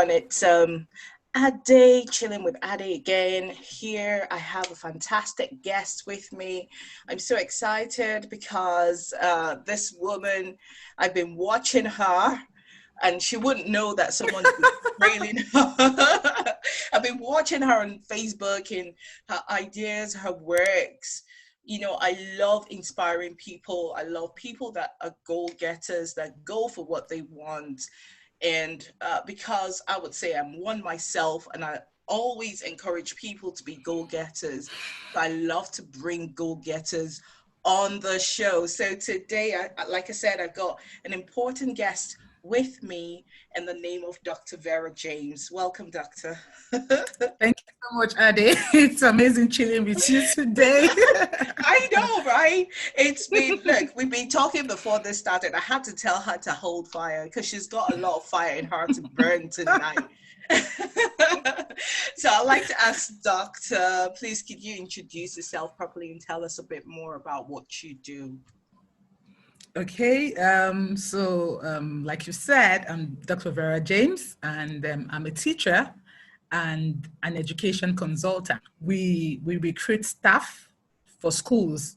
everyone. It's Adey, chilling with Adey again. Here I have a fantastic guest with me. I'm so excited because this woman, I've been watching her, and she wouldn't know that someone's been trailing her. I've been watching her on Facebook and her ideas, her works. I love inspiring people. I love people that are goal getters, that go for what they want. And because I would say I'm one myself, and I always encourage people to be goal getters. I love to bring goal getters on the show. So today, like I said, I've got an important guest with me in the name of Dr. Vera James. Welcome, Doctor. Thank you so much, Adey. It's amazing chilling with you today. I know, right? Look, we've been talking before this started. I had to tell her to hold fire because she's got a lot of fire in her to burn tonight. So I'd like to ask Doctor, please, could you introduce yourself properly and tell us a bit more about what you do? Okay, like you said, I'm Dr. Vera James, and I'm a teacher and an education consultant. We recruit staff for schools.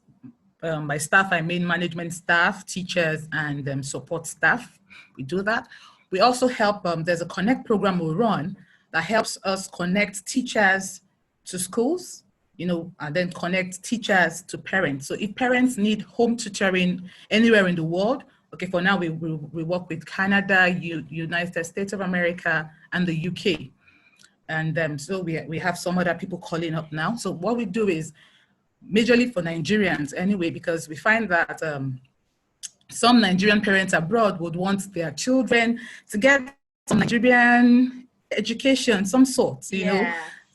By staff, I mean management staff, teachers, and support staff. We do that. We also help, there's a Connect program we run that helps us connect teachers to schools, and then connect teachers to parents. So if parents need home tutoring anywhere in the world, okay, for now we work with Canada, United States of America, and the UK. And so we have some other people calling up now. So what we do is majorly for Nigerians anyway, because we find that some Nigerian parents abroad would want their children to get some Nigerian education, some sort,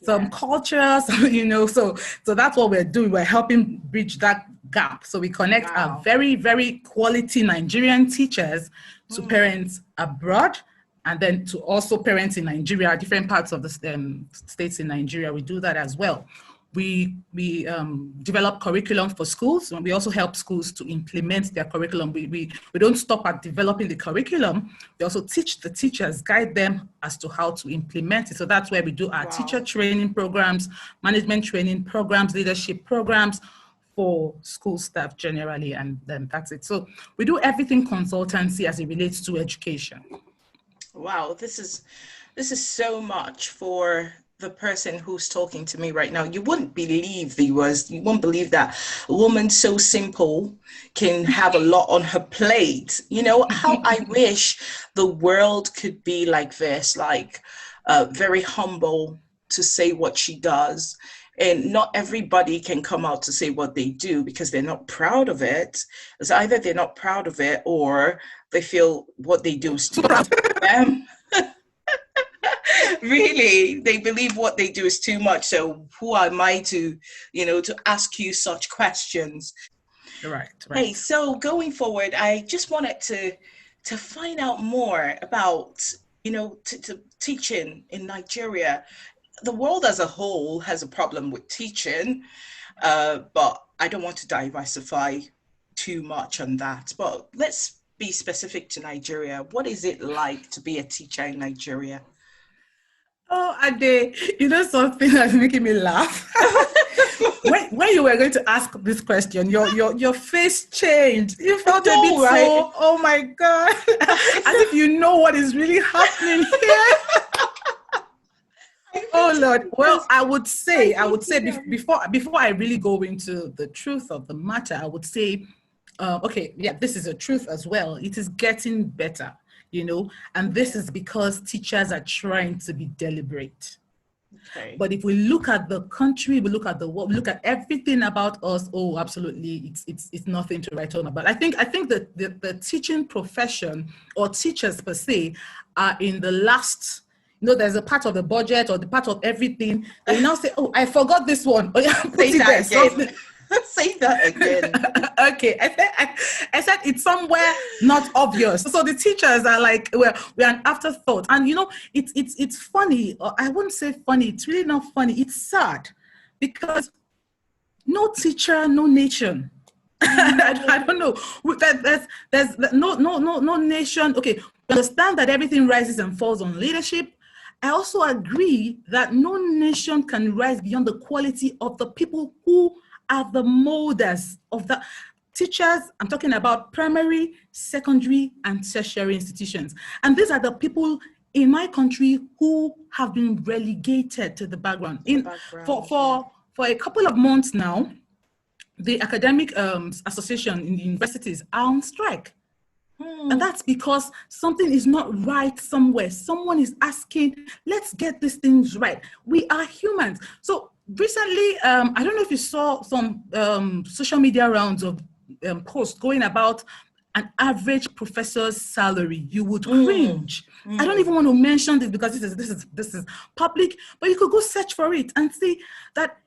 some cultures, so that's what we're doing. We're helping bridge that gap. So we connect our very, very quality Nigerian teachers to parents abroad, and then to also parents in Nigeria, different parts of the states in Nigeria. We do that as well. We develop curriculum for schools, and we also help schools to implement their curriculum. We don't stop at developing the curriculum. We also teach the teachers, guide them as to how to implement it. So that's where we do our teacher training programs, management training programs, leadership programs for school staff generally, and then that's it. So we do everything consultancy as it relates to education. Wow, this is so much for the person who's talking to me right now. You wouldn't believe you won't believe that a woman so simple can have a lot on her plate. How I wish the world could be like this, like very humble to say what she does. And not everybody can come out to say what they do because they're not proud of it. It's either they're not proud of it or they feel what they do is too much for them. Really, they believe what they do is too much. So who am I to ask you such questions? Right. Hey, so going forward, I just wanted to find out more about, to teaching in Nigeria. The world as a whole has a problem with teaching, but I don't want to diversify too much on that. But let's be specific to Nigeria. What is it like to be a teacher in Nigeria? Oh, Adey, something that's making me laugh. when you were going to ask this question, your face changed. You felt a bit right? So, oh my God, as if you know what is really happening here. Oh Lord. Well, I would say before I really go into the truth of the matter, I would say, this is a truth as well. It is getting better. And this is because teachers are trying to be deliberate. Okay. But if we look at the country, we look at the world, we look at everything about us, oh, absolutely, it's nothing to write home about. I think that the teaching profession or teachers per se are in the last, there's a part of the budget or the part of everything. They now say, oh, I forgot this one. Oh, yeah, put it there. Say that again. Okay, I said it's somewhere not obvious. So the teachers are like, we're an afterthought. And it's funny. Or I wouldn't say funny. It's really not funny. It's sad because no teacher, no nation. I don't know. There's no nation. Okay, we understand that everything rises and falls on leadership. I also agree that no nation can rise beyond the quality of the people who are the molders of the teachers. I'm talking about primary, secondary, and tertiary institutions. And these are the people in my country who have been relegated to the background. For a couple of months now, the academic association in the universities are on strike. And that's because something is not right somewhere. Someone is asking, let's get these things right. We are humans. So recently, I don't know if you saw some social media rounds of posts going about an average professor's salary. You would cringe. I don't even want to mention this because this is public, but you could go search for it and see that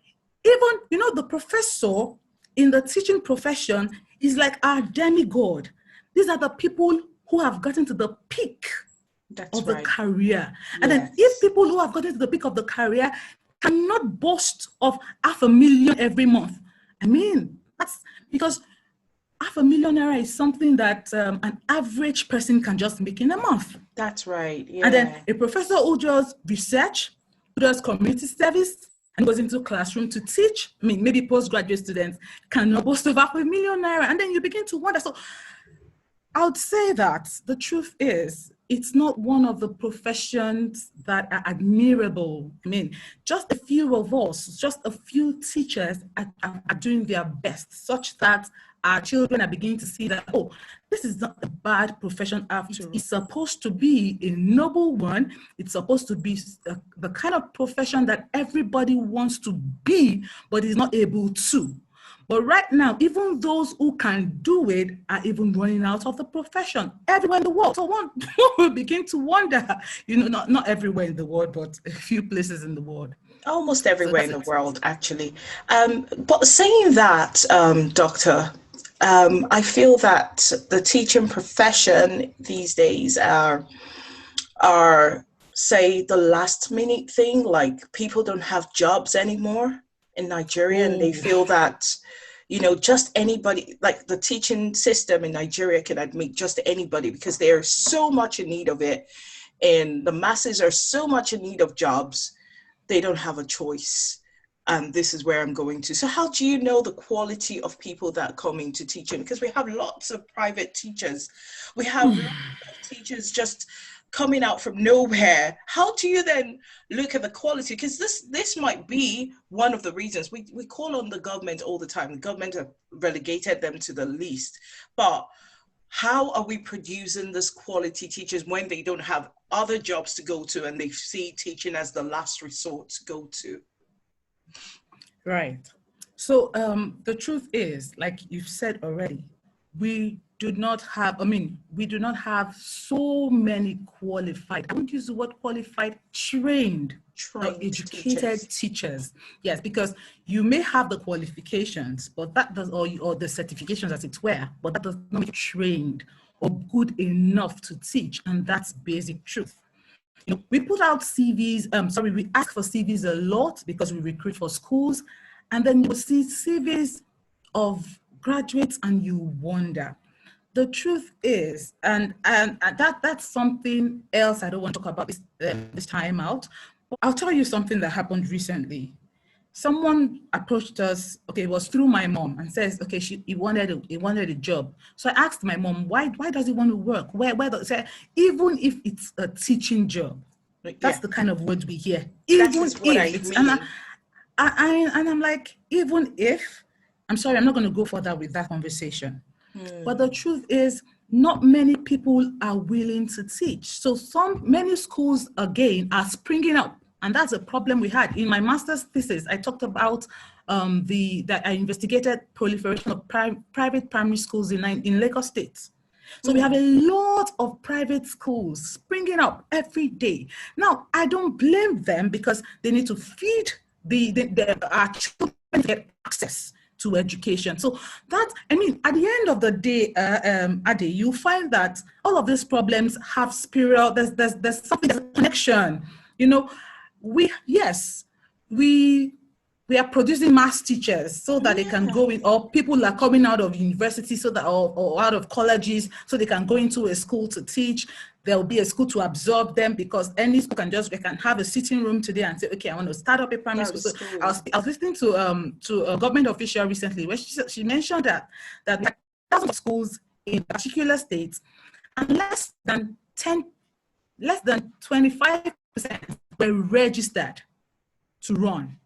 even, the professor in the teaching profession is like our demigod. These are the people who have gotten to the peak of the career. And then if people who have gotten to the peak of the career cannot boast of $500,000 every month, I mean, that's because $500,000 is something that an average person can just make in a month. That's right. Yeah. And then a professor who does research, who does community service, and goes into classroom to teach, I mean, maybe postgraduate students cannot boast of $500,000. And then you begin to wonder. So I would say that the truth is, it's not one of the professions that are admirable. I mean, just a few of us, just a few teachers are doing their best, such that our children are beginning to see that, oh, this is not a bad profession after all. It's supposed to be a noble one. It's supposed to be the kind of profession that everybody wants to be, but is not able to. But right now, even those who can do it are even running out of the profession everywhere in the world. So one will begin to wonder, not everywhere in the world, but a few places in the world. Almost everywhere in the world, actually. But saying that, Doctor, I feel that the teaching profession these days are say the last minute thing, like people don't have jobs anymore in Nigeria, and they feel that, just anybody, like the teaching system in Nigeria can admit just anybody, because they are so much in need of it, and the masses are so much in need of jobs, they don't have a choice. And this is where I'm going to. So how do you know the quality of people that come into teaching? Because we have lots of private teachers. We have lots of teachers just coming out from nowhere. How do you then look at the quality? Because this might be one of the reasons. We call on the government all the time. The government have relegated them to the least. But how are we producing this quality teachers when they don't have other jobs to go to and they see teaching as the last resort to go to? Right. So the truth is, like you've said already, we do not have so many qualified, I won't use the word qualified, trained educated teachers. Yes, because you may have the qualifications, but that does, or the certifications as it were, but that does not make you trained or good enough to teach. And that's basic truth. We put out CVs, we ask for CVs a lot because we recruit for schools, and then you see CVs of graduates and you wonder. The truth is, and that's something else I don't want to talk about this time out, but I'll tell you something that happened recently. Someone approached us, it was through my mom, and says, he wanted a job. So I asked my mom, why does he want to work? Where does it say, even if it's a teaching job? That's the kind of words we hear. Even if, and I'm like, even if, I'm sorry, I'm not going to go further with that conversation. But the truth is, not many people are willing to teach. So many schools, again, are springing up. And that's a problem we had. In my master's thesis, I talked about that I investigated proliferation of private primary schools in Lagos State. So we have a lot of private schools springing up every day. Now, I don't blame them because they need to feed our children to get access to education. So that, at the end of the day, Adey, you find that all of these problems have spiral. There's a connection. We we are producing mass teachers so that they can go in, or people are coming out of university so that, or out of colleges so they can go into a school to teach. There will be a school to absorb them, because any school they can have a sitting room today and say, okay, I want to start up a primary school. So I was listening to a government official recently where she mentioned that thousands of schools in particular states, and less than 25% were registered to run.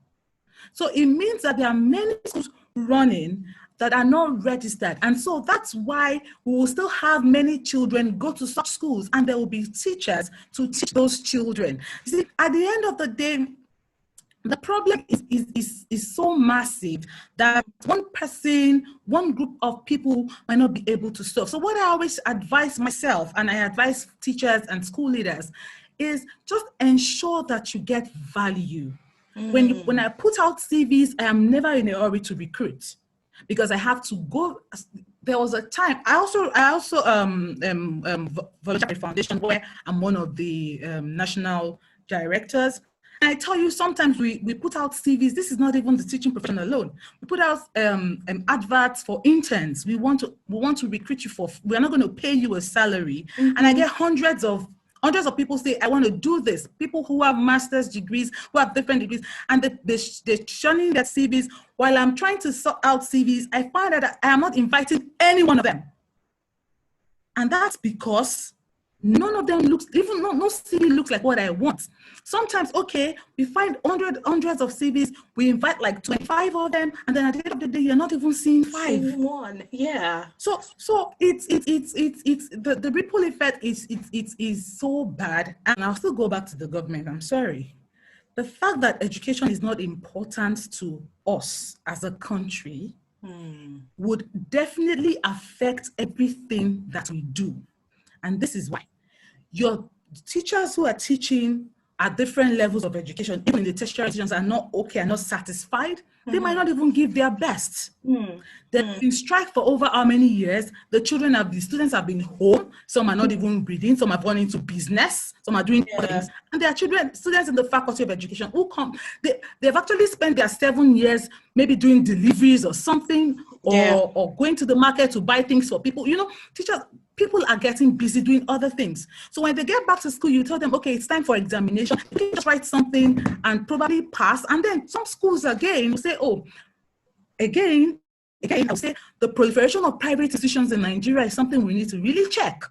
So it means that there are many schools running that are not registered. And so that's why we will still have many children go to such schools, and there will be teachers to teach those children. You see, at the end of the day, the problem is so massive that one person, one group of people might not be able to solve. So what I always advise myself, and I advise teachers and school leaders, is just ensure that you get value. When I put out CVs, I am never in a hurry to recruit, because I have to go. There was a time I also volunteer at a foundation where I'm one of the national directors. And I tell you, sometimes we put out CVs. This is not even the teaching profession alone. We put out adverts for interns. We want to recruit you for. We are not going to pay you a salary, and I get hundreds of people say, I want to do this. People who have master's degrees, who have different degrees, and they're shunning their CVs. While I'm trying to sort out CVs, I find that I am not inviting any one of them. And that's because none of them looks, even no CV looks like what I want. Sometimes, okay, we find hundreds of CVs, we invite like 25 of them, and then at the end of the day, you're not even seeing 5. One, yeah. So it's the ripple effect is so bad. And I'll still go back to the government. I'm sorry. The fact that education is not important to us as a country would definitely affect everything that we do. And this is why your teachers who are teaching at different levels of education, even in the tertiary institutions, are not okay, are not satisfied. They might not even give their best. They've been strike for over how many years? The students have been home. Some are not even reading. Some have gone into business. Some are doing other things. And there are students in the Faculty of Education who come. They've actually spent their 7 years maybe doing deliveries or something, or going to the market to buy things for people. You know, people are getting busy doing other things. So when they get back to school, you tell them, okay, it's time for examination. You can just write something and probably pass. And then some schools again will say, oh, again, I would say the proliferation of private institutions in Nigeria is something we need to really check.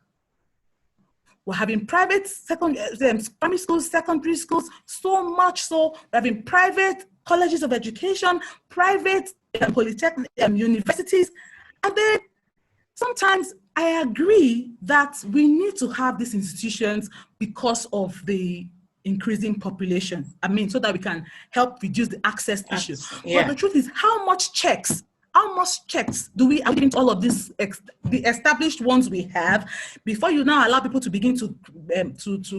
We're having private primary schools, secondary schools, so much so we're having private colleges of education, private polytechnic universities. And then sometimes I agree that we need to have these institutions because of the increasing population. I mean, so that we can help reduce the access issue. But the truth is, how much checks do we have into all of these, the established ones we have, before you now allow people to begin to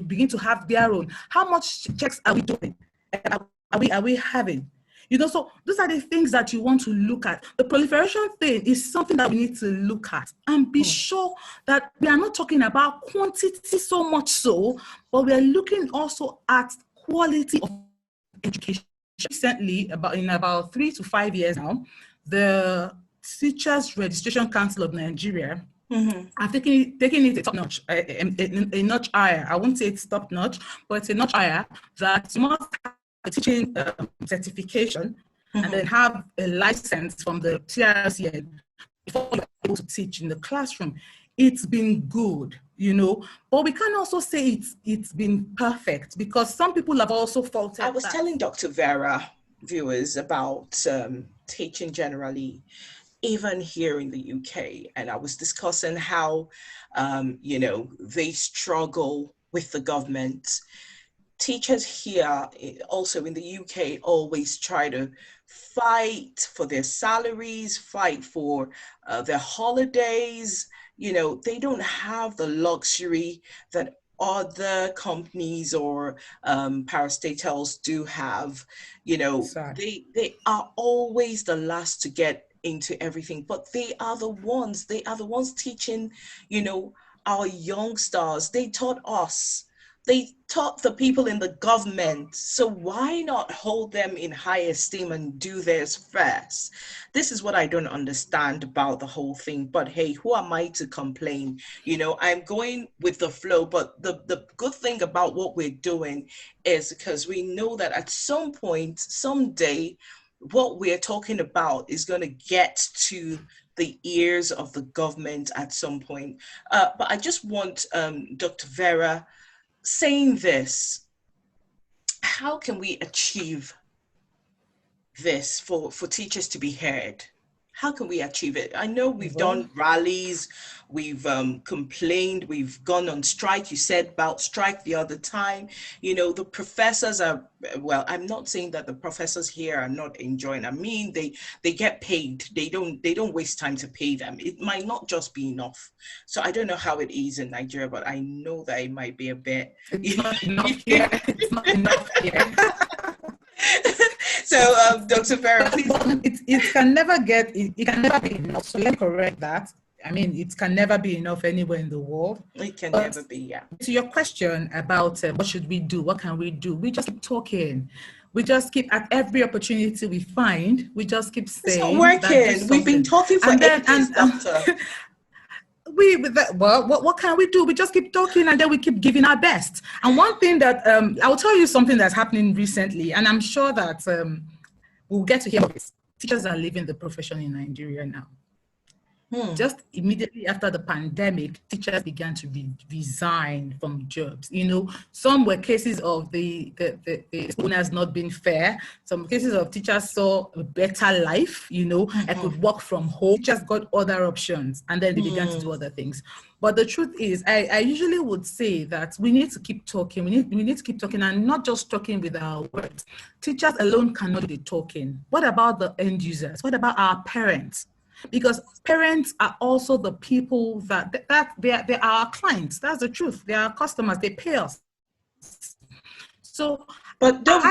begin to have their own? How much checks are we doing? Are we having? You know, so those are the things that you want to look at. The proliferation thing is something that we need to look at and be sure that we are not talking about quantity so much so, but we are looking also at quality of education. Recently, in about 3 to 5 years now, the Teachers Registration Council of Nigeria are taking it a top notch, a notch higher. I won't say it's top notch, but it's a notch higher, that you must have a teaching certification and then have a license from the TRCN before you're able to teach in the classroom. It's been good, you know, but we can't also say it's been perfect, because some people have also faulted. I was telling Dr. Vera viewers about teaching generally, even here in the UK, and I was discussing how, you know, they struggle with the government. Teachers here, also in the UK, always try to fight for their salaries, fight for their holidays. You know, they don't have the luxury that other companies or parastatals do have. You know, they are always the last to get into everything, but they are the ones teaching, you know, our young stars. They taught us They taught the people in the government. So why not hold them in high esteem and do theirs first? This is what I don't understand about the whole thing. But hey, who am I to complain? You know, I'm going with the flow. But the good thing about what we're doing is because we know that at some point, someday, what we're talking about is going to get to the ears of the government at some point. But I just want Dr. Vera saying this, how can we achieve this for teachers to be heard? How can we achieve it? I know we've done rallies, we've complained, we've gone on strike. You said about strike the other time. You know, the professors are, well, I'm not saying that the professors here are not enjoying. I mean, they get paid. They don't waste time to pay them. It might not just be enough. So I don't know how it is in Nigeria, but I know that it might be a bit. It's not enough here. It's not enough here. So, Dr. Vera, please. It can never it can never be enough. So let me correct that. I mean, it can never be enough anywhere in the world. It can never be, yeah. To your question about what should we do, what can we do? We just keep talking. We just keep, at every opportunity we find, we just keep saying. It's not working. We've been talking for ages, doctor. What can we do? We just keep talking and then we keep giving our best. And one thing that I'll tell you something that's happening recently, and I'm sure that we'll get to hear about this. Teachers are leaving the profession in Nigeria now. Just immediately after the pandemic, teachers began to resign from jobs. You know, some were cases of the owners not being fair. Some cases of teachers saw a better life, you know, I could work from home. Teachers got other options and then they began to do other things. But the truth is, I usually would say that we need to keep talking. We need to keep talking, and not just talking with our words. Teachers alone cannot do the talking. What about the end users? What about our parents? Because parents are also the people that they're our clients. That's the truth. They are our customers. They pay us. So, but don't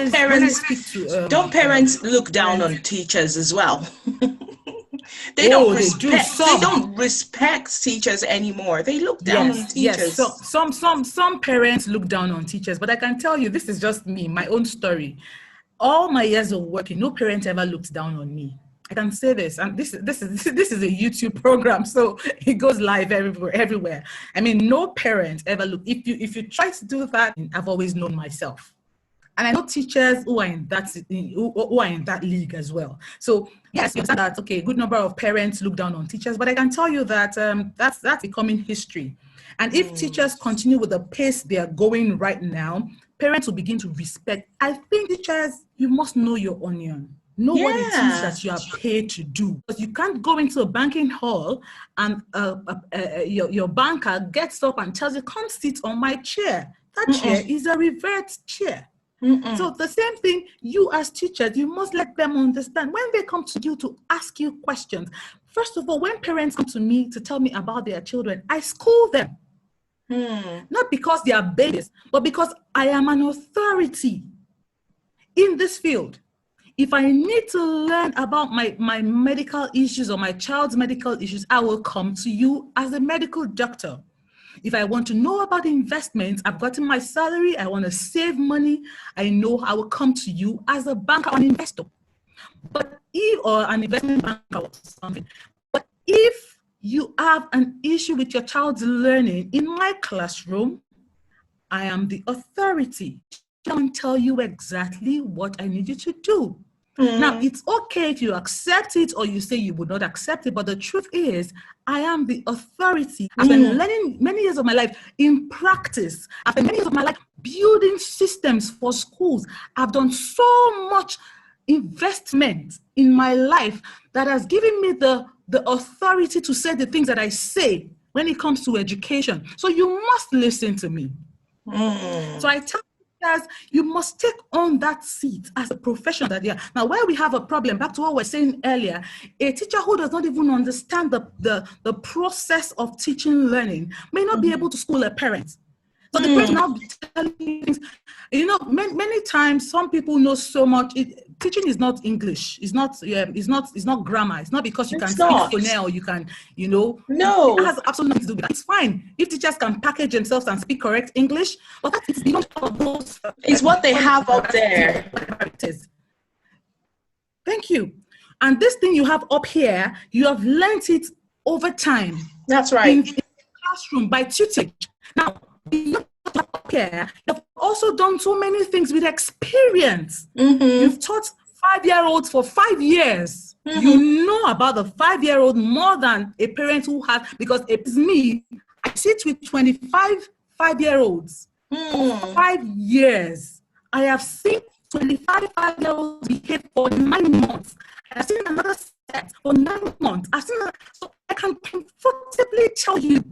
parents look down on teachers as well? They don't respect teachers anymore. They look down on teachers. Yes. So, some parents look down on teachers, but I can tell you, this is just me, my own story. All my years of working, no parent ever looked down on me. I can say this, and this is a YouTube program, so it goes live everywhere. I mean, no parent ever look. If you try to do that, I've always known myself, and I know teachers who are in that league as well. So yes, you understand that. Okay, a good number of parents look down on teachers, but I can tell you that that's becoming history. And if teachers continue with the pace they are going right now, parents will begin to respect. I think teachers, you must know your onion. Know what it is that you are paid to do. Because you can't go into a banking hall and your banker gets up and tells you, come sit on my chair. That chair is a reverse chair. So the same thing, you as teachers, you must let them understand. When they come to you to ask you questions, first of all, when parents come to me to tell me about their children, I school them. Not because they are babies, but because I am an authority in this field. If I need to learn about my medical issues or my child's medical issues, I will come to you as a medical doctor. If I want to know about investments, I've gotten my salary, I want to save money, I know I will come to you as a banker or an investor. Or an investment banker or something. But if you have an issue with your child's learning in my classroom, I am the authority. I can tell you exactly what I need you to do. Now, it's okay if you accept it or you say you would not accept it, but the truth is, I am the authority. I've been learning many years of my life in practice. I've been many years of my life building systems for schools. I've done so much investment in my life that has given me the authority to say the things that I say when it comes to education. So you must listen to me. So I tell you must take on that seat as a professional that you are. Now, where we have a problem, back to what we were saying earlier, a teacher who does not even understand the process of teaching learning may not be able to school a parent. So the parent now be telling you things. You know, many times some people know so much. teaching is not English. It's not grammar. It's not because you can It's speak not. phonel, you can, it No. has absolutely nothing to do with that. It's fine if teachers can package themselves and speak correct English, but that is beyond all of those. It's what they have up there. Thank you. And this thing you have up here, you have learnt it over time. That's right. In the classroom by tutelage. Now, beyond up here, you've also done so many things with experience. You've taught 5-year-olds for 5 years. You know about the 5-year-old more than a parent who has, because it's me, I sit with 25 5-year-olds for 5 years. I have seen 25 5-year-olds behave for 9 months. I've seen another set for 9 months. So I can comfortably tell you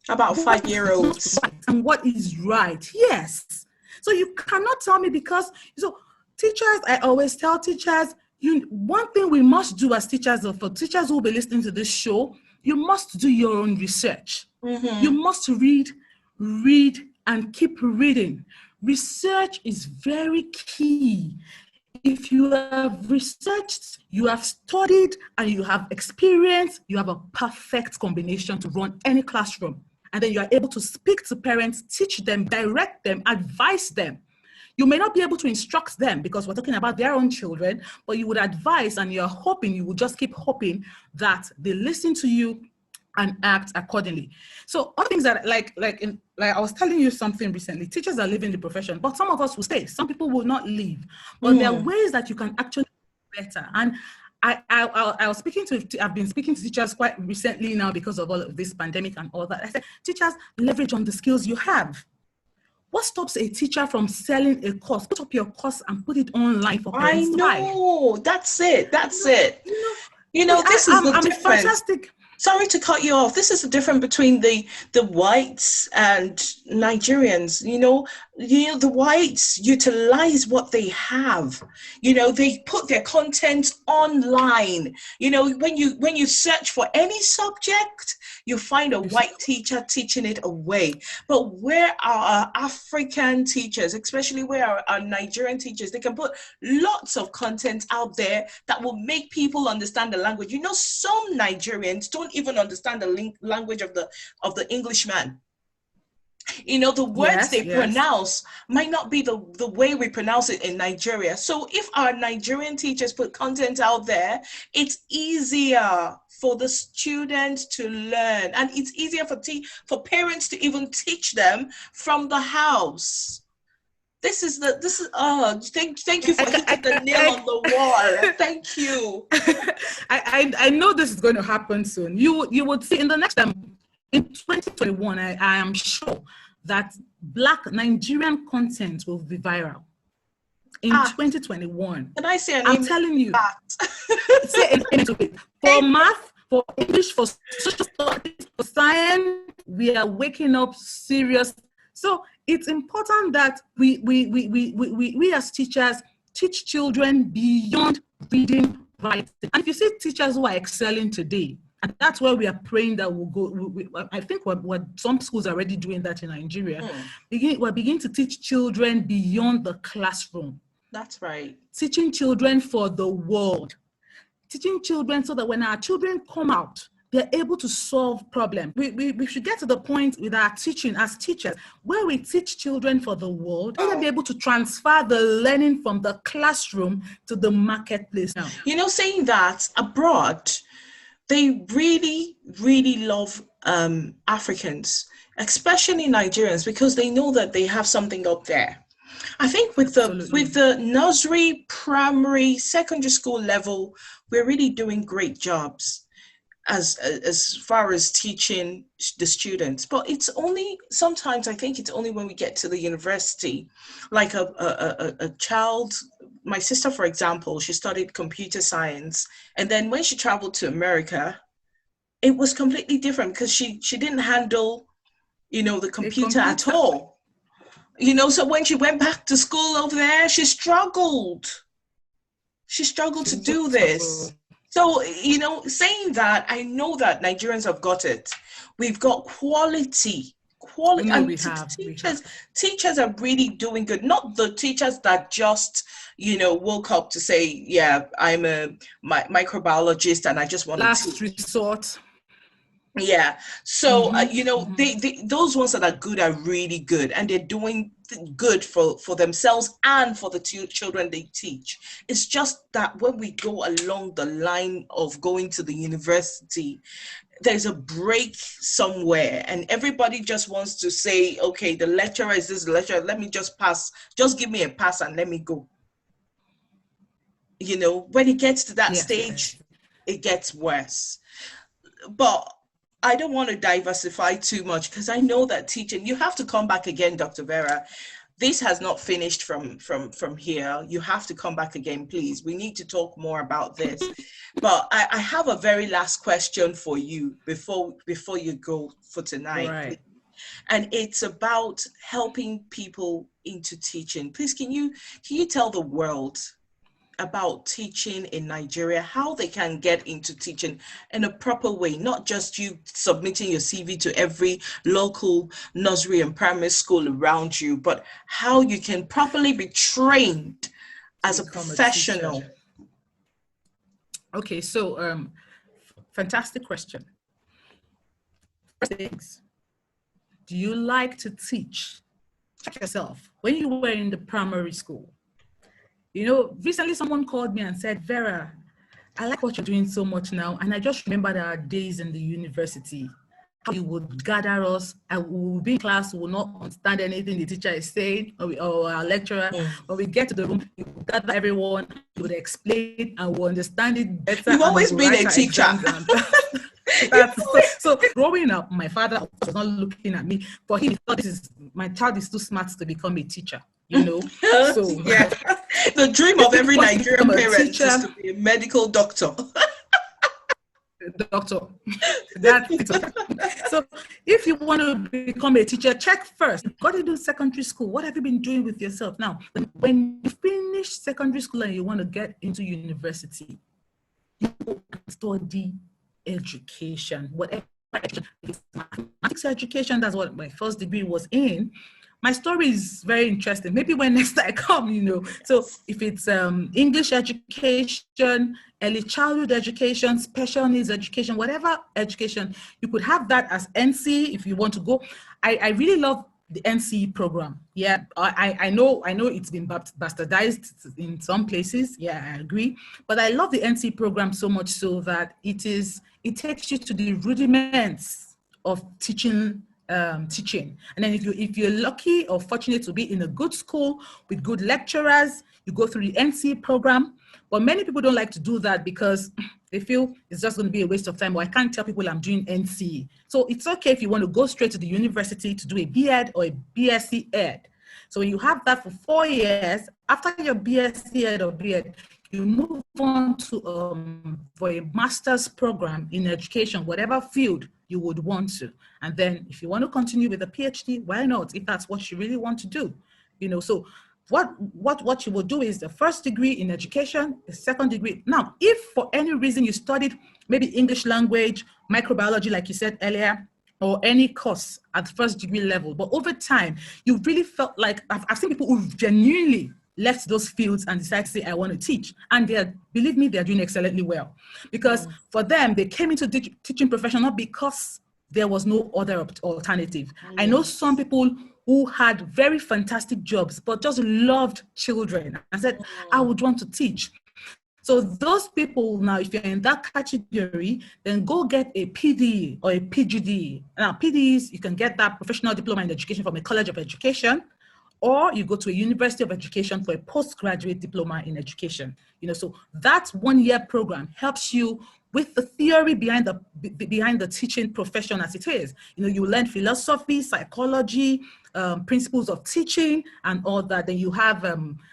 about 5-year-olds and what is right. Yes. So you cannot tell me, because teachers, I always tell teachers, one thing we must do as teachers, or for teachers who will be listening to this show, you must do your own research. You must read, and keep reading. Research is very key. If you have researched, you have studied, and you have experience, you have a perfect combination to run any classroom. And then you are able to speak to parents, teach them, direct them, advise them. You may not be able to instruct them because we're talking about their own children, but you would advise, and you're hoping, you would just keep hoping that they listen to you and act accordingly. So other things that like I was telling you something recently, teachers are leaving the profession, but some of us will stay. Some people will not leave. But there are ways that you can actually do better. And I was I've been speaking to teachers quite recently now because of all of this pandemic and all that. I said, teachers, leverage on the skills you have. What stops a teacher from selling a course? Put up your course and put it online for parents to buy. I know. That's it. This is the difference. Fantastic. Sorry to cut you off. This is the difference between the whites and Nigerians. The whites utilize what they have. They put their content online. When you search for any subject, you find a white teacher teaching it away. But where are our African teachers, especially where our Nigerian teachers, they can put lots of content out there that will make people understand the language. Some Nigerians don't even understand the language of the Englishman. The words they pronounce might not be the way we pronounce it in Nigeria. So if our Nigerian teachers put content out there, it's easier for the students to learn, and it's easier for parents to even teach them from the house. Thank you for hitting the nail on the wall. Thank you. I know this is going to happen soon. You would see in the next in 2021, I am sure that Black Nigerian content will be viral. In 2021. Can I say I'm telling you. Say it. For math, for English, for social studies, for science, we are waking up serious. So it's important that we as teachers teach children beyond reading, writing. And if you see teachers who are excelling today, and that's where we are praying that we'll go. I think what some schools are already doing that in Nigeria. We're beginning to teach children beyond the classroom. That's right. Teaching children for the world. Teaching children so that when our children come out, they're able to solve problems. We should get to the point with our teaching as teachers where we teach children for the world and be able to transfer the learning from the classroom to the marketplace now. Saying that, abroad, they really, really love Africans, especially Nigerians, because they know that they have something up there. I think with the nursery, primary, secondary school level, we're really doing great jobs as far as teaching the students. But it's only sometimes, I think it's only when we get to the university, like a child. My sister, for example, she studied computer science, and then when she traveled to America, it was completely different because she didn't handle, the computer at all. So when she went back to school over there, she struggled. She struggled to do this. So, saying that, I know that Nigerians have got it. We've got quality quality, No, and we have. teachers are really doing good, not the teachers that just woke up to say, yeah, I'm a microbiologist and I just want to Last teach. resort. Yeah. So Mm-hmm. those ones that are good are really good, and they're doing good for themselves and for the children they teach. It's just that when we go along the line of going to the university, there's a break somewhere, and everybody just wants to say, okay, the lecturer is this lecturer, let me just pass, just give me a pass and let me go. When it gets to that Yes, yes. stage, it gets worse. But I don't want to diversify too much, because I know that teaching, you have to come back again, Dr. Vera. This has not finished from here. You have to come back again, please. We need to talk more about this. But I have a very last question for you before you go for tonight, please. Right. And it's about helping people into teaching. Please, can you tell the world about teaching in Nigeria, how they can get into teaching in a proper way, not just you submitting your CV to every local nursery and primary school around you, but how you can properly be trained To as a become a teacher. professional. Okay, so fantastic question. First things, do you like to teach? Check yourself. When you were in the primary school, recently someone called me and said, Vera, I like what you're doing so much now. And I just remembered our days in the university, how you would gather us, and we would be in class, we will not understand anything the teacher is saying, or our lecturer. When we get to the room, you would gather everyone, you would explain, and we'll understand it better, You've and we always will been a write our teacher. exams. And so growing up, my father was not looking at me. For him, he thought my child is too smart to become a teacher. So Yeah, the dream of every Nigerian parent is to be a medical doctor. Doctor. That's it. So if you want to become a teacher, check first. You've got to do secondary school. What have you been doing with yourself? Now, when you finish secondary school and you want to get into university, you study education, whatever education. Mathematics education, that's what my first degree was in. My story is very interesting. Maybe when next I come, So if it's English education, early childhood education, special needs education, whatever education, you could have that as NC if you want to go. I really love the NCE program. Yeah, I know it's been bastardized in some places. Yeah, I agree. But I love the NCE program so much so that it takes you to the rudiments of teaching. And then if you're lucky or fortunate to be in a good school with good lecturers, you go through the NCE program. But many people don't like to do that because they feel it's just going to be a waste of time. Or I can't tell people I'm doing NCE. So it's okay if you want to go straight to the university to do a BEd or a BSc Ed. So when you have that for 4 years, after your BSc Ed or BEd, you move on to for a master's program in education, whatever field you would want to. And then if you want to continue with a PhD, why not? If that's what you really want to do, So what you will do is the first degree in education, the second degree. Now, if for any reason you studied maybe English language, microbiology, like you said earlier, or any course at first degree level, but over time, you really felt like, I've seen people who genuinely left those fields and decided to say, I want to teach. And believe me, they're doing excellently well. Because for them, they came into teaching profession not because there was no other alternative. I know some people who had very fantastic jobs, but just loved children and said, I would want to teach. So those people now, if you're in that category, then go get a PD or a PGD. Now, PDs, you can get that professional diploma in education from a college of education, or you go to a university of education for a postgraduate diploma in education. So that 1-year program helps you with the theory behind the teaching profession as it is. You learn philosophy, psychology, principles of teaching and all that. Then you have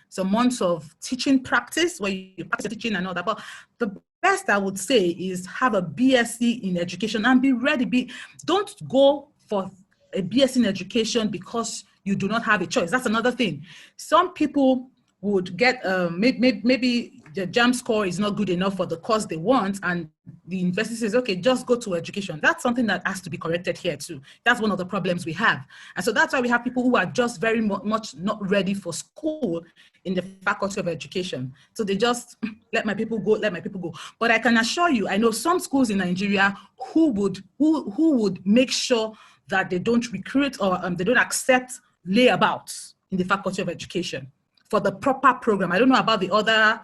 some months of teaching practice where you practice teaching and all that. But the best I would say is have a BSc in education and be ready. Don't go for a BSc in education because you do not have a choice. That's another thing. Some people would get maybe the JAM score is not good enough for the course they want, and the university says, okay, just go to education. That's something that has to be corrected here too. That's one of the problems we have. And so that's why we have people who are just very much not ready for school in the faculty of education. So they just let my people go, let my people go. But I can assure you, I know some schools in Nigeria who would make sure that they don't recruit or they don't accept layabouts in the faculty of education for the proper program. I don't know about the other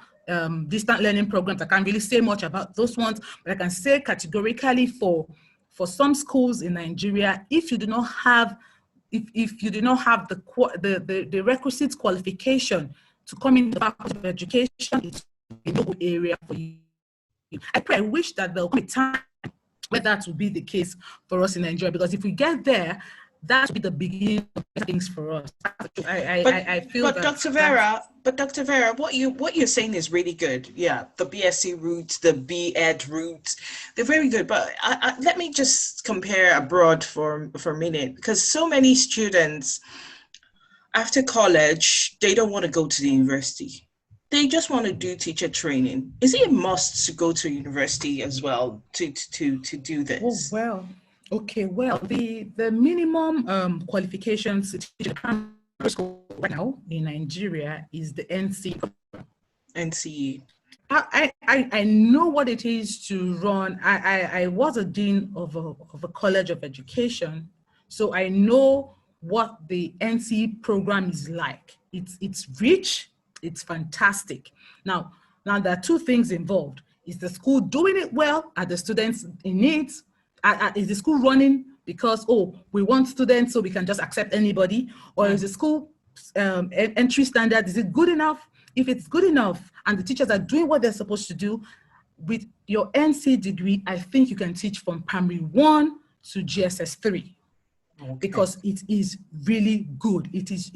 distant learning programs. I can't really say much about those ones, but I can say categorically for some schools in Nigeria, if you do not have if you do not have the requisite qualification to come into the faculty of education, it's a no area for you. I wish that there will be time where that will be the case for us in Nigeria, because if we get there, that would be the beginning of things for us. I feel but that. Dr. Vera, what you're saying is really good. Yeah, the BSc route, the B.Ed route, they're very good. But let me just compare abroad for a minute, because so many students after college, they don't want to go to the university. They just want to do teacher training. Is it a must to go to university as well to do this? Oh, well. Okay, well, the minimum qualifications to teach primary school right now in Nigeria is the NCE. NCE. I know what it is to run. I was a dean of a college of education, so I know what the NCE program is like. It's rich, it's fantastic. Now there are two things involved. Is the school doing it well? Are the students in it? Is the school running because, we want students so we can just accept anybody? Or is the school entry standard, is it good enough? If it's good enough and the teachers are doing what they're supposed to do, with your NC degree, I think you can teach from primary 1 to GSS 3. Okay. Because it is really good. It is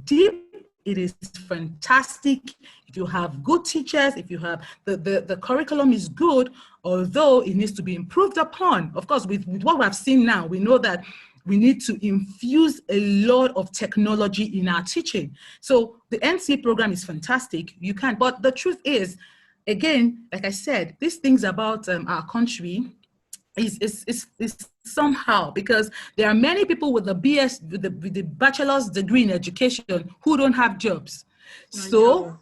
deep. It is fantastic. If you have good teachers, if you have the curriculum is good, although it needs to be improved upon. Of course, with what we have seen now, we know that we need to infuse a lot of technology in our teaching. So the NC program is fantastic. You can, but the truth is, again, like I said, these things about our country is somehow, because there are many people with the BS, with the bachelor's degree in education who don't have jobs. So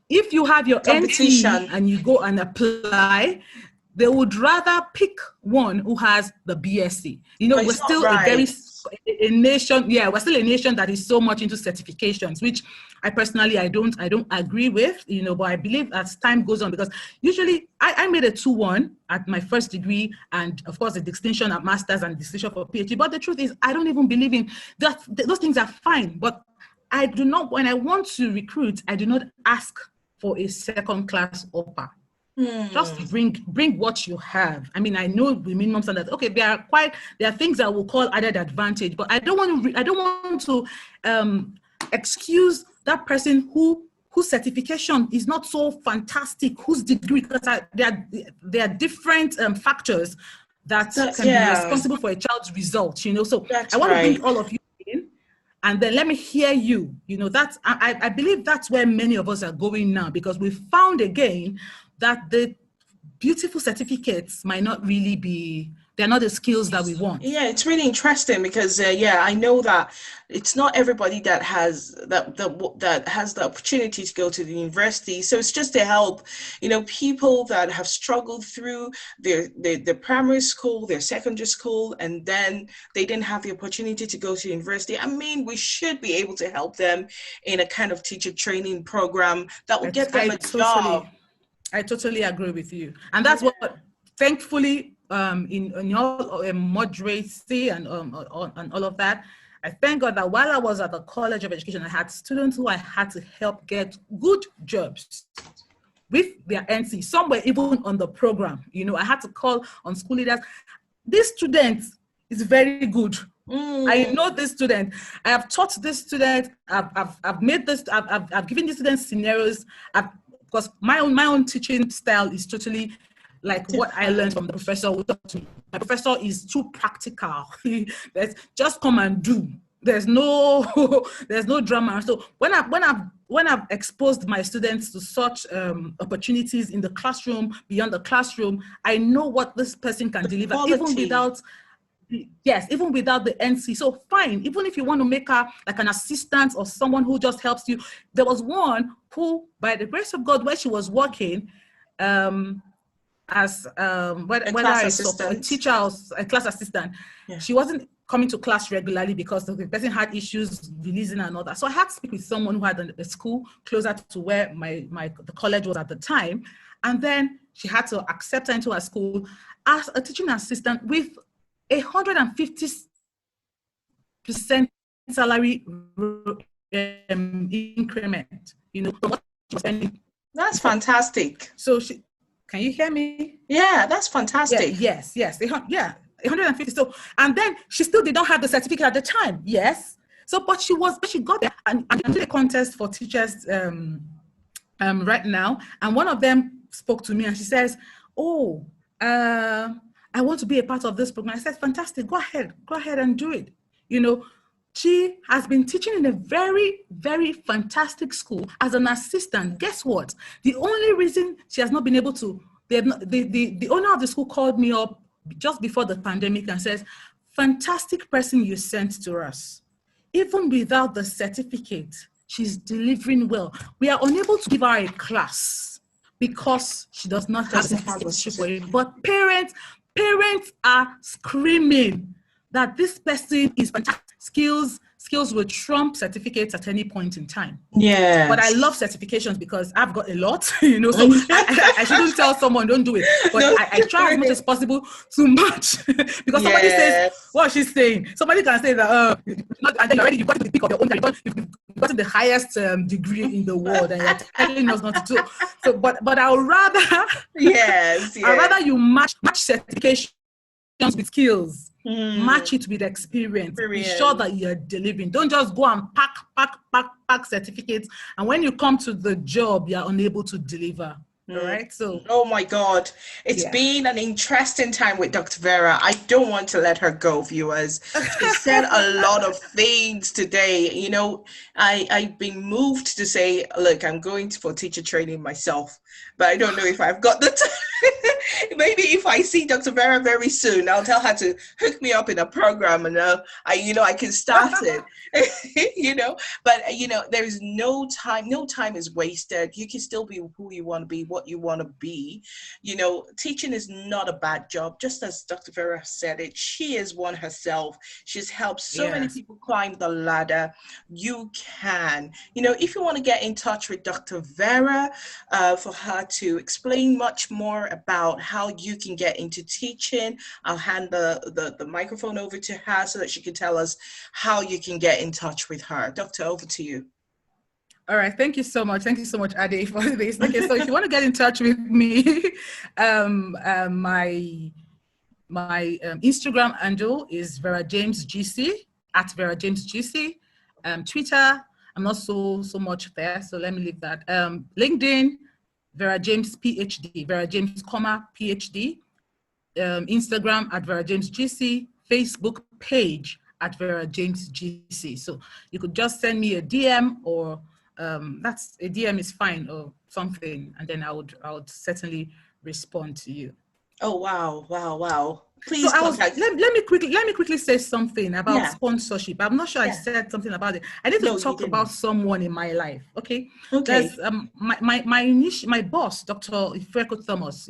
if you have your NC and you go and apply, they would rather pick one who has the BSc. We're still a nation. Yeah, we're still a nation that is so much into certifications, which I personally, I don't agree with, but I believe as time goes on, because usually I made a 2-1 at my first degree, and of course the distinction at master's and distinction for PhD. But the truth is, I don't even believe in that. Those things are fine, but I do not, when I want to recruit, I do not ask for a second-class offer. Just bring what you have. I mean, I know the minimum standards. Okay, there are things that we'll call added advantage, but I don't want to excuse that person whose certification is not so fantastic, whose degree, because there are different factors that can be responsible for a child's results. So I want to bring all of you in, and then let me hear you. That's I believe that's where many of us are going now, because we found again that the beautiful certificates might not really be, they're not the skills that we want. Yeah, it's really interesting because, I know that it's not everybody that has that has the opportunity to go to the university. So it's just to help, people that have struggled through their primary school, their secondary school, and then they didn't have the opportunity to go to university. I mean, we should be able to help them in a kind of teacher training program that will get them a job. I totally agree with you. And that's what, thankfully, in your moderacy and all of that, I thank God that while I was at the College of Education, I had students who I had to help get good jobs with their NC. Some were even on the program. I had to call on school leaders. This student is very good. I know this student. I have taught this student. I've made this. I've given this student scenarios. Because my own teaching style is totally like what I learned from the professor who taught me. My professor is too practical. Just come and do. There's no drama. So when I've when I've exposed my students to such opportunities in the classroom, beyond the classroom, I know what this person can deliver, even without the NC. So fine, even if you want to make her like an assistant or someone who just helps you. There was one who, by the grace of God, where she was working as whether a teacher or a class assistant, she wasn't coming to class regularly because the person had issues releasing and all that. So I had to speak with someone who had a school closer to where the college was at the time. And then she had to accept her into her school as a teaching assistant with 150% salary increment, That's fantastic. So can you hear me? Yeah, that's fantastic. Yes. 150. So, and then she still did not have the certificate at the time. Yes. So, but she got there and did a contest for teachers right now. And one of them spoke to me and she says, "Oh, I want to be a part of this program." I said, "Fantastic, go ahead and do it." She has been teaching in a very, very fantastic school as an assistant. Guess what? The only reason she has not been able to, the owner of the school called me up just before the pandemic and says, "Fantastic person you sent to us. Even without the certificate, she's delivering well. We are unable to give her a class because she does not have the certificate for it." But parents are screaming that this person is fantastic. Skills will trump certificates at any point in time. Yeah. But I love certifications because I've got a lot, so I shouldn't tell someone don't do it. But I try as much as possible to match because somebody says what she's saying. Somebody can say that and then already you've got to the peak of your own career. You've gotten the highest degree in the world, and you're telling us not to do. So, but I would rather I'd rather you match certifications with skills. Match it with experience. Be sure that you're delivering. Don't just go and pack certificates, and when you come to the job, you're unable to deliver. All right. So, oh my God, it's been an interesting time with Dr. Vera. I don't want to let her go, viewers. She said a lot of things today. I've been moved to say, look, I'm going for teacher training myself, but I don't know if I've got the time. Maybe if I see Dr. Vera very soon, I'll tell her to hook me up in a program, and I can start it. But there is no time. No time is wasted. You can still be who you want to be, what you want to be. Teaching is not a bad job. Just as Dr. Vera said it, she is one herself. She's helped so many people climb the ladder. You can, if you want to get in touch with Dr. Vera for her to explain much more about how you can get into teaching, I'll hand the microphone over to her so that she can tell us how you can get in touch with her. Doctor, over to you. All right. Thank you so much. Thank you so much, Adey, for this. Okay, so if you want to get in touch with me, my Instagram handle is Vera James GC, at Vera James GC. Twitter, I'm not so much there, so let me leave that. LinkedIn, Vera James PhD, Vera James, PhD. Instagram at Vera James GC, Facebook page at Vera James GC. So you could just send me a DM, or that's a DM is fine, or something, and then I would certainly respond to you. Oh wow. Please, so let me quickly say something about sponsorship. I'm not sure I said something about it. I need to talk about someone in my life. Okay. There's my boss, Dr. Ifeko Thomas.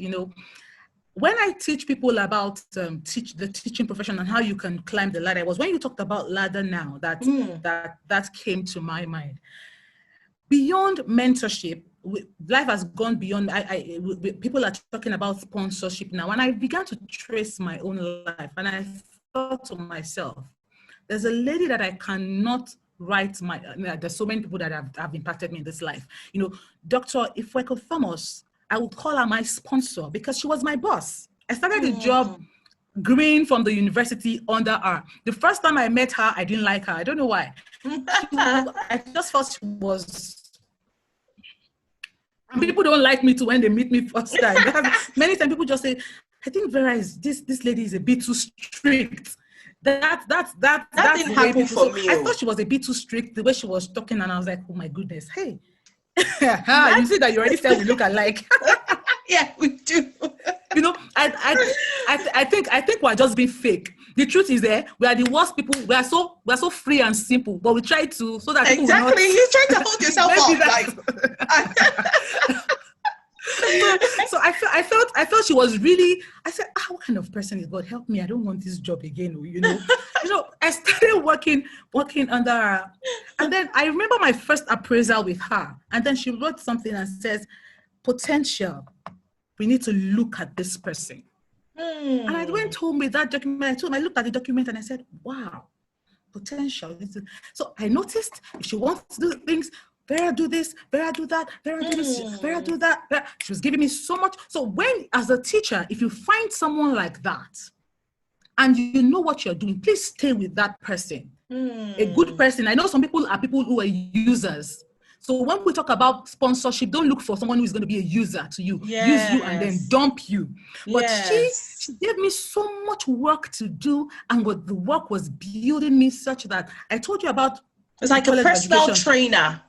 When I teach people about the teaching profession and how you can climb the ladder, it was when you talked about ladder now that came to my mind. Beyond mentorship, life has gone beyond. People are talking about sponsorship now. And I began to trace my own life, and I thought to myself, there's a lady that I cannot write there's so many people that have impacted me in this life. Dr. Ifeko Thomas, I would call her my sponsor because she was my boss. I started the job green from the university under her. The first time I met her, I didn't like her. I don't know why. I just thought she was... People don't like me too when they meet me first time. Many times people just say, I think Vera this lady is a bit too strict. That didn't happen for me. I thought she was a bit too strict, the way she was talking, and I was like, oh my goodness, hey, You see that you already said we look alike. Yeah, we do. You know, I think we're just being fake. The truth is there, we are the worst people. We are so free and simple, but we try to so that people will not. Exactly. You try to hold yourself up, like. So I felt she was really. I said, what kind of person is God? Help me! I don't want this job again. You know. I started working under her, and then I remember my first appraisal with her, and then she wrote something and says, "Potential. We need to look at this person." And I went home with that document. I looked at the document and I said, "Wow, potential." So I noticed if she wants to do things. Vera do this, Vera do that, Vera do this, Vera do that. She was giving me so much. So when, as a teacher, if you find someone like that and you know what you're doing, please stay with that person. A good person. I know some people are people who are users. So when we talk about sponsorship, don't look for someone who is going to be a user to you, use you and then dump you. But she gave me so much work to do, and what the work was building me such that I told you about. It's like a personal trainer.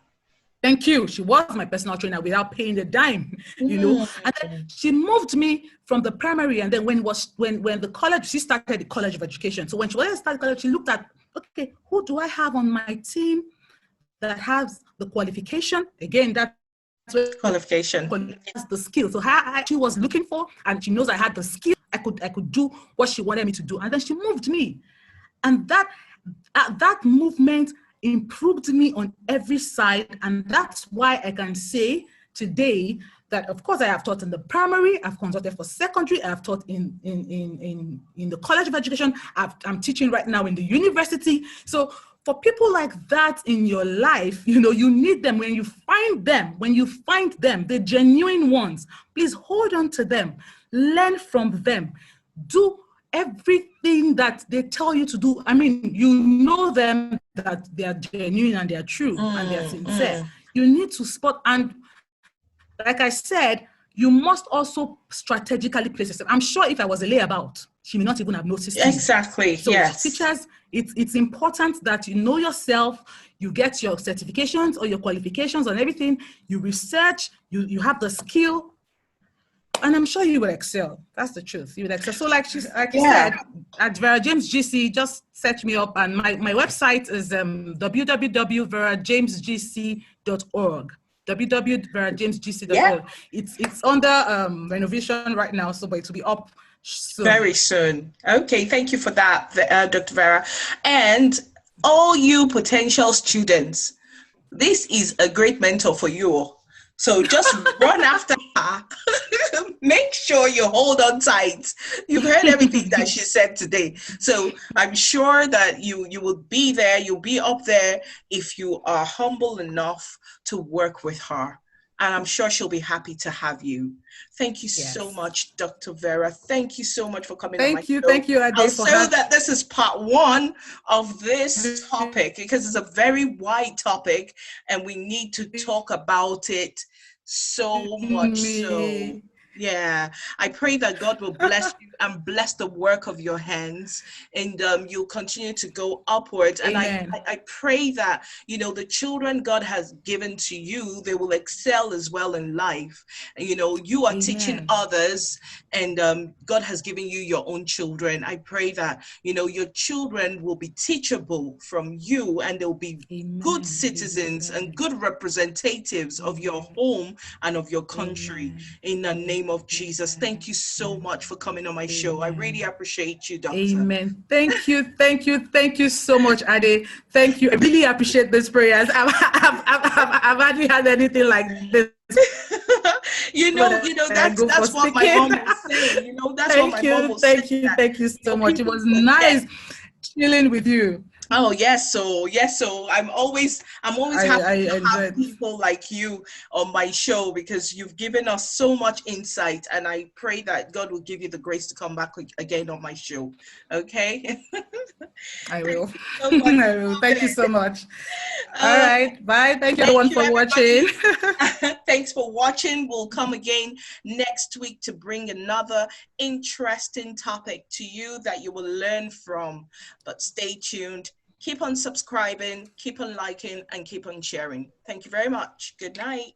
Thank you. She was my personal trainer without paying a dime, you know. And then she moved me from the primary, and then when the college, she started the College of Education. So when she was started college, she looked at, okay, who do I have on my team that has the qualification? Again, that's qualification, the skill. So she was looking for, and she knows I had the skill. I could do what she wanted me to do, and then she moved me, and that movement improved me on every side. And that's why I can say today that, of course, I have taught in the primary, I've consulted for secondary, I've taught in the College of Education, I'm teaching right now in the university. So for people like that in your life, you know, you need them. When you find them, the genuine ones, please hold on to them, learn from them, do everything that they tell you to do. I mean, you know them, that they are genuine and they are true and they are sincere. You need to spot, and like I said, you must also strategically place yourself. I'm sure if I was a layabout, she may not even have noticed me. Exactly. So teachers, it's important that you know yourself, you get your certifications or your qualifications and everything, you research, you have the skill, and I'm sure you will excel. That's the truth. You will excel. So like you said, at Vera James GC, just search me up. And my website is www.verajamesgc.org. www.verajamesgc.org. It's under renovation right now, so but it will be up soon. Very soon. Okay, thank you for that, Dr. Vera. And all you potential students, this is a great mentor for you all. So just run after her. Make sure you hold on tight. You've heard everything that she said today. So I'm sure that you will be there. You'll be up there if you are humble enough to work with her. And I'm sure she'll be happy to have you. Thank you so much, Dr. Vera. Thank you so much for coming on my show. Thank you, Adey. I'll say that this is part one of this topic because it's a very wide topic and we need to talk about it so much so. Yeah, I pray that God will bless you and bless the work of your hands, and you'll continue to go upwards. And I pray that, you know, the children God has given to you, they will excel as well in life. And, you know, you are teaching others, and God has given you your own children. I pray that, you know, your children will be teachable from you, and they'll be good citizens and good representatives of your home and of your country. In the name of Jesus. Thank you so much for coming on my show. I really appreciate you, Doctor. Amen. Thank you so much, Adey. Thank you. I really appreciate these prayers. I've hardly had anything like this. you know, that's what my mom was saying. You know, that's what my mom was saying. Thank you so much. It was nice chilling with you. Oh yes, so I'm always happy to have people like you on my show because you've given us so much insight, and I pray that God will give you the grace to come back again on my show. Okay. I will. I will. Thank you so much. All right. Bye. Thank you everyone for watching. Thanks for watching. We'll come again next week to bring another interesting topic to you that you will learn from. But stay tuned. Keep on subscribing, keep on liking, and keep on sharing. Thank you very much. Good night.